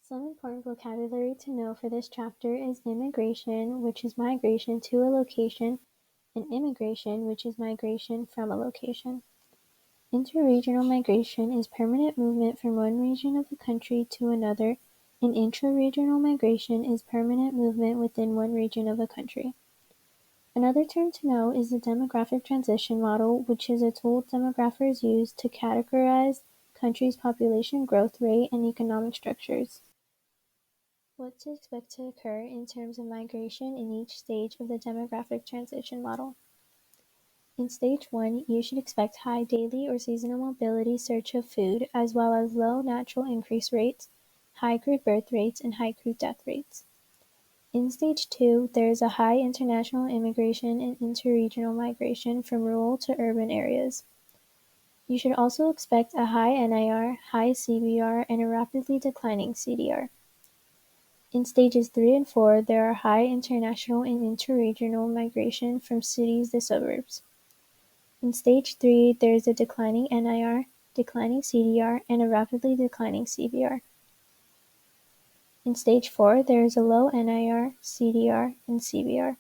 Some important vocabulary to know for this chapter is immigration, which is migration to a location, and immigration, which is migration from a location. Interregional migration is permanent movement from one region of the country to another, and intraregional migration is permanent movement within one region of a country. Another term to know is the demographic transition model, which is a tool demographers use to categorize countries' population growth rate and economic structures. What to expect to occur in terms of migration in each stage of the demographic transition model. In stage 1, you should expect high daily or seasonal mobility search of food, as well as low natural increase rates, high crude birth rates, and high crude death rates. In stage 2, there is a high international immigration and interregional migration from rural to urban areas. You should also expect a high NIR, high CBR, and a rapidly declining CDR. In stages 3 and 4, there are high international and interregional migration from cities to suburbs. In stage 3, there is a declining NIR, declining CDR, and a rapidly declining CBR. In stage 4, there is a low NIR, CDR, and CBR.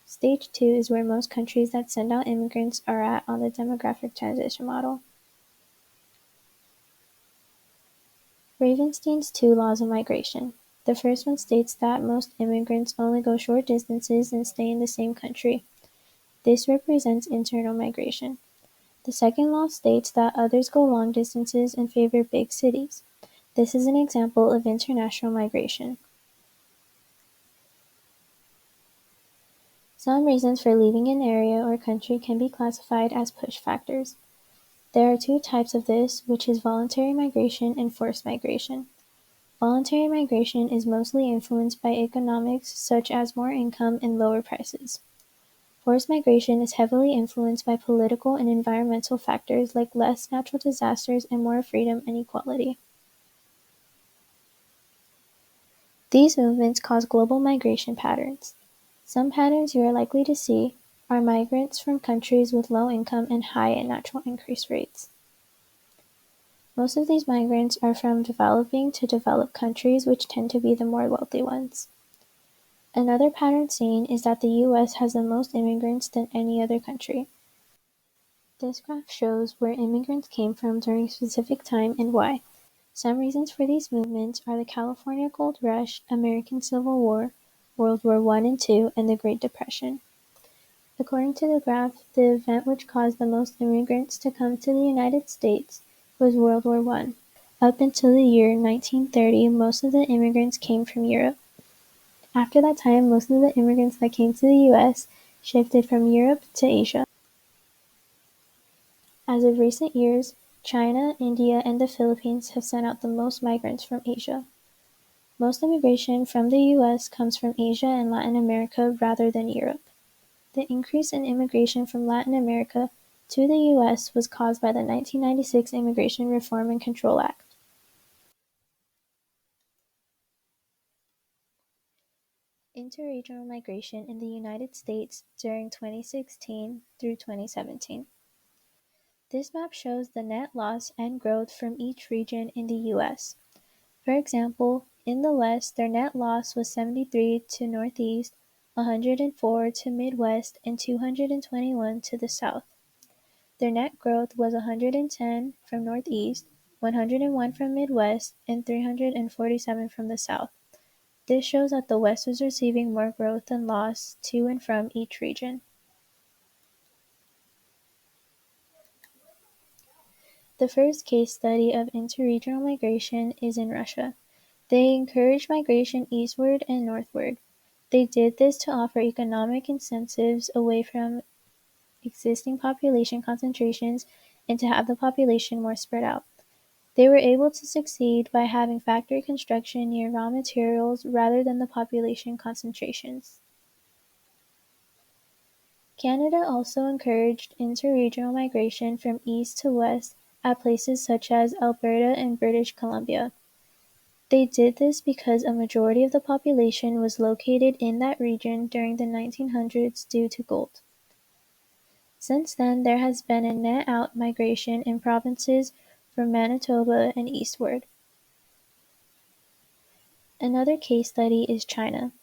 Stage 2 is where most countries that send out immigrants are at on the demographic transition model. Ravenstein's 2 laws of migration. The first one states that most immigrants only go short distances and stay in the same country. This represents internal migration. The second law states that others go long distances and favor big cities. This is an example of international migration. Some reasons for leaving an area or country can be classified as push factors. There are two types of this, which is voluntary migration and forced migration. Voluntary migration is mostly influenced by economics, such as more income and lower prices. Forced migration is heavily influenced by political and environmental factors like less natural disasters and more freedom and equality. These movements cause global migration patterns. Some patterns you are likely to see are migrants from countries with low income and high natural increase rates. Most of these migrants are from developing to developed countries, which tend to be the more wealthy ones. Another pattern seen is that the U.S. has the most immigrants than any other country. This graph shows where immigrants came from during a specific time and why. Some reasons for these movements are the California Gold Rush, American Civil War, World War I and II, and the Great Depression. According to the graph, the event which caused the most immigrants to come to the United States was World War I. Up until the year 1930, most of the immigrants came from Europe. After that time, most of the immigrants that came to the U.S. shifted from Europe to Asia. As of recent years, China, India, and the Philippines have sent out the most migrants from Asia. Most immigration from the U.S. comes from Asia and Latin America rather than Europe. The increase in immigration from Latin America to the U.S. was caused by the 1996 Immigration Reform and Control Act. Interregional migration in the United States during 2016 through 2017. This map shows the net loss and growth from each region in the U.S. For example, in the West, their net loss was 73 to Northeast, 104 to Midwest, and 221 to the South. Their net growth was 110 from Northeast, 101 from Midwest, and 347 from the South. This shows that the West was receiving more growth than loss to and from each region. The first case study of interregional migration is in Russia. They encouraged migration eastward and northward. They did this to offer economic incentives away from existing population concentrations and to have the population more spread out. They were able to succeed by having factory construction near raw materials rather than the population concentrations. Canada also encouraged interregional migration from east to west at places such as Alberta and British Columbia. They did this because a majority of the population was located in that region during the 1900s due to gold. Since then, there has been a net out migration in provinces from Manitoba and eastward. Another case study is China.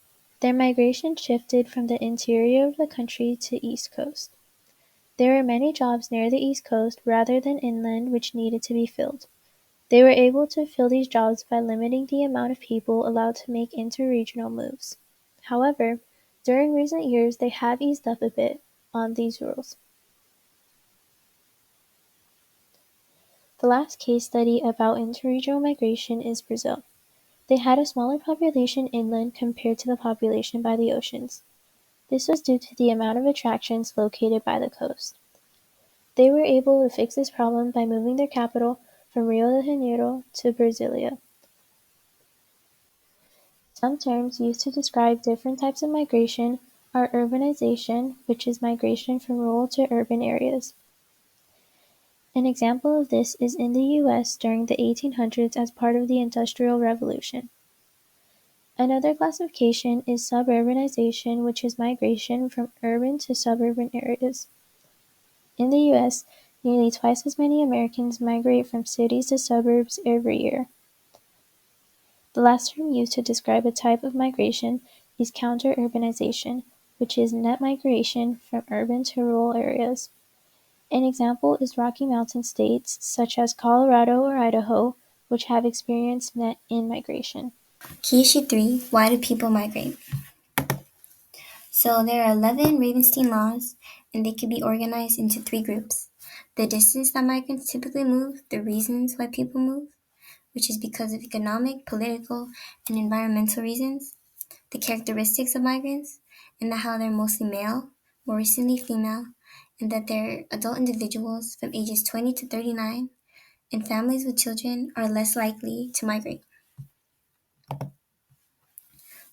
Their migration shifted from the interior of the country to East Coast. There were many jobs near the East Coast rather than inland which needed to be filled. They were able to fill these jobs by limiting the amount of people allowed to make interregional moves. However, during recent years they have eased up a bit on these rules. The last case study about interregional migration is Brazil. They had a smaller population inland compared to the population by the oceans. This was due to the amount of attractions located by the coast. They were able to fix this problem by moving their capital from Rio de Janeiro to Brasilia. Some terms used to describe different types of migration are urbanization, which is migration from rural to urban areas. An example of this is in the US during the 1800s as part of the Industrial Revolution. Another classification is suburbanization, which is migration from urban to suburban areas. In the US, nearly twice as many Americans migrate from cities to suburbs every year. The last term used to describe a type of migration is counter-urbanization, which is net migration from urban to rural areas. An example is Rocky Mountain states, such as Colorado or Idaho, which have experienced net in-migration. Key issue 3, why do people migrate? So there are 11 Ravenstein laws, and they can be organized into 3 groups. The distance that migrants typically move, the reasons why people move, which is because of economic, political, and environmental reasons, the characteristics of migrants, and how they're mostly male, more recently female, and that they're adult individuals from ages 20 to 39, and families with children are less likely to migrate.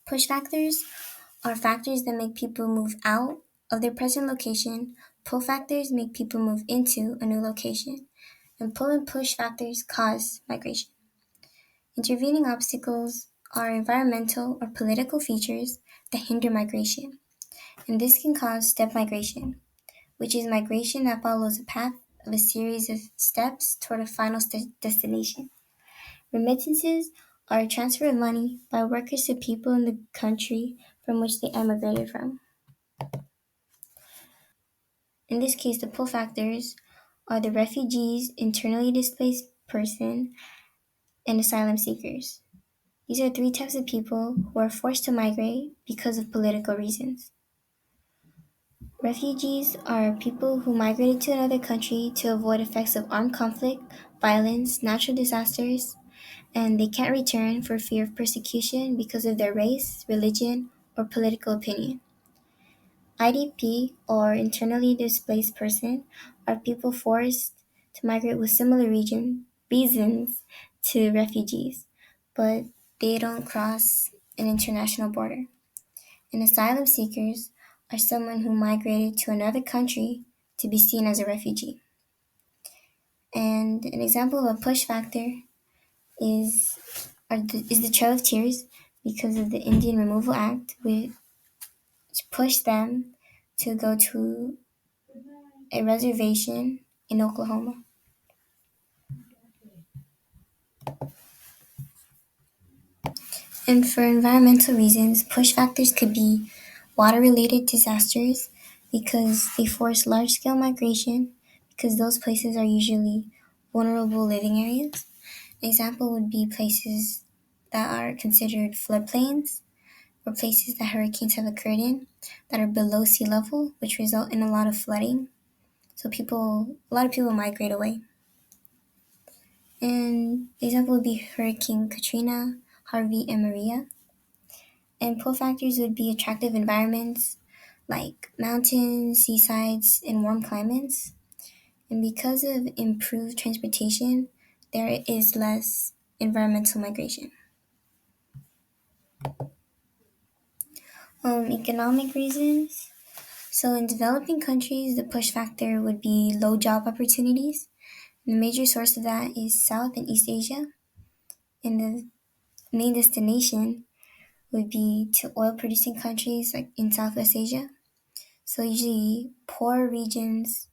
Push factors are factors that make people move out of their present location. Pull factors make people move into a new location. And pull and push factors cause migration. Intervening obstacles are environmental or political features that hinder migration. And this can cause step migration, which is migration that follows a path of a series of steps toward a final destination. Remittances are a transfer of money by workers to people in the country from which they emigrated from. In this case, the pull factors are the refugees, internally displaced person, and asylum seekers. These are 3 types of people who are forced to migrate because of political reasons. Refugees are people who migrated to another country to avoid effects of armed conflict, violence, natural disasters, and they can't return for fear of persecution because of their race, religion, or political opinion. IDP, or internally displaced person, are people forced to migrate with similar reasons to refugees, but they don't cross an international border. And asylum seekers are someone who migrated to another country to be seen as a refugee. And an example of a push factor is the Trail of Tears, because of the Indian Removal Act, which pushed them to go to a reservation in Oklahoma. And for environmental reasons, push factors could be water-related disasters because they force large-scale migration because those places are usually vulnerable living areas. An example would be places that are considered floodplains or places that hurricanes have occurred in that are below sea level, which result in a lot of flooding. So a lot of people migrate away. And the example would be Hurricane Katrina, Harvey, and Maria. And pull factors would be attractive environments like mountains, seasides, and warm climates. And because of improved transportation, there is less environmental migration. Economic reasons. So in developing countries, the push factor would be low job opportunities. And the major source of that is South and East Asia. And the main destination would be to oil-producing countries like in Southwest Asia. So usually poor regions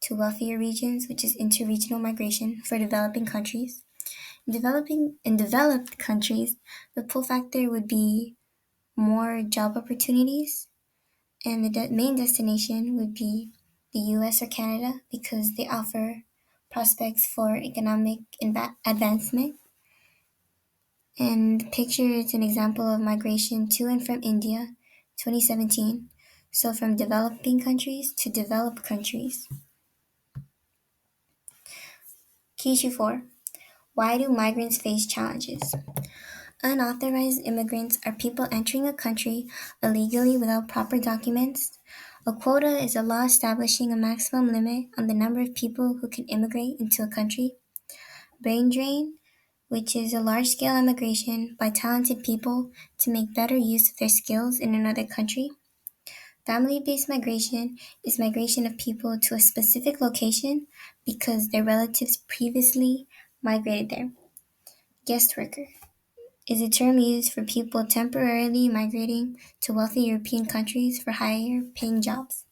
to wealthier regions, which is interregional migration for developing countries. In developed countries, the pull factor would be more job opportunities, and the main destination would be the US or Canada because they offer prospects for economic advancement. And the picture is an example of migration to and from India, 2017. So from developing countries to developed countries. Key issue 4. Why do migrants face challenges? Unauthorized immigrants are people entering a country illegally without proper documents. A quota is a law establishing a maximum limit on the number of people who can immigrate into a country. Brain drain, which is a large-scale immigration by talented people to make better use of their skills in another country. Family-based migration is migration of people to a specific location because their relatives previously migrated there. Guest worker is a term used for people temporarily migrating to wealthy European countries for higher paying jobs.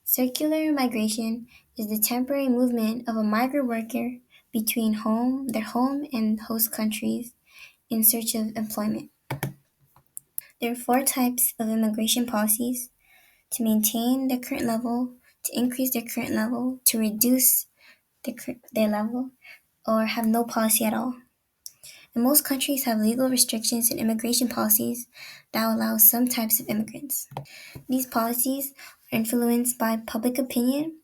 Circular migration is the temporary movement of a migrant worker between their home and host countries in search of employment. There are 4 types of immigration policies: to maintain their current level, to increase their current level, to reduce their level, or have no policy at all. And most countries have legal restrictions and immigration policies that allow some types of immigrants. These policies are influenced by public opinion,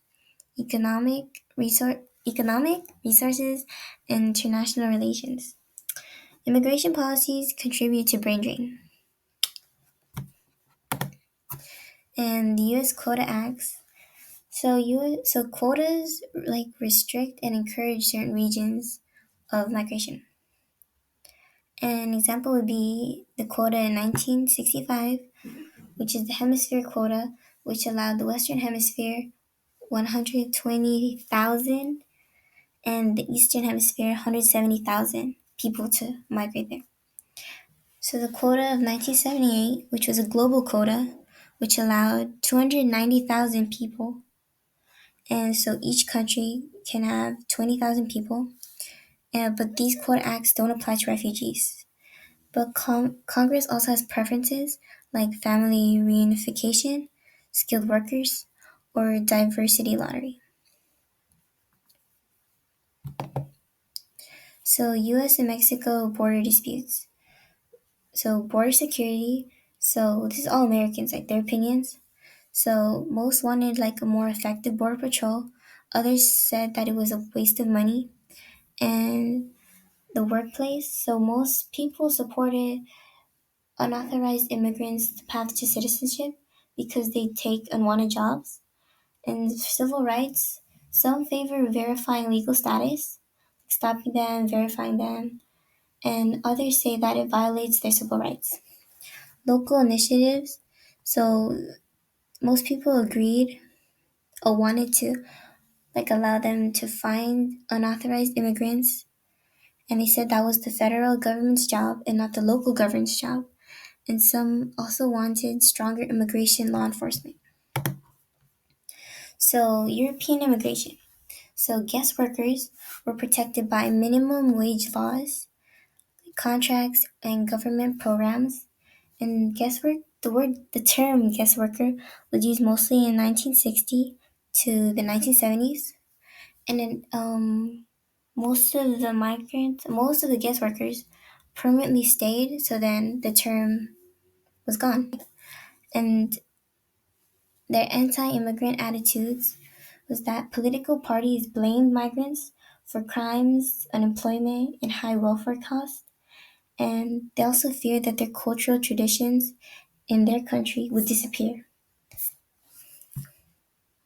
economic resources, and international relations. Immigration policies contribute to brain drain. And the U.S. Quota Acts. So quotas restrict and encourage certain regions of migration. An example would be the quota in 1965, which is the hemisphere quota, which allowed the Western Hemisphere 120,000 and the Eastern Hemisphere 170,000 people to migrate there. So the quota of 1978, which was a global quota, which allowed 290,000 people, and so each country can have 20,000 people, but these quota acts don't apply to refugees. But Congress also has preferences like family reunification, skilled workers, or diversity lottery. So US and Mexico border disputes. So border security. So this is all Americans, like their opinions. So most wanted like a more effective border patrol. Others said that it was a waste of money. And the workplace. So most people supported unauthorized immigrants' path to citizenship because they take unwanted jobs. And civil rights, some favor verifying legal status, stopping them, verifying them, and others say that it violates their civil rights. Local initiatives, so most people agreed or wanted to allow them to find unauthorized immigrants, and they said that was the federal government's job and not the local government's job. And some also wanted stronger immigration law enforcement. So, European immigration. So, guest workers were protected by minimum wage laws, contracts, and government programs. And the term guest worker was used mostly in 1960 to the 1970s. And then most of the guest workers permanently stayed, so then the term was gone. And their anti-immigrant attitudes was that political parties blamed migrants for crimes, unemployment, and high welfare costs, and they also feared that their cultural traditions in their country would disappear.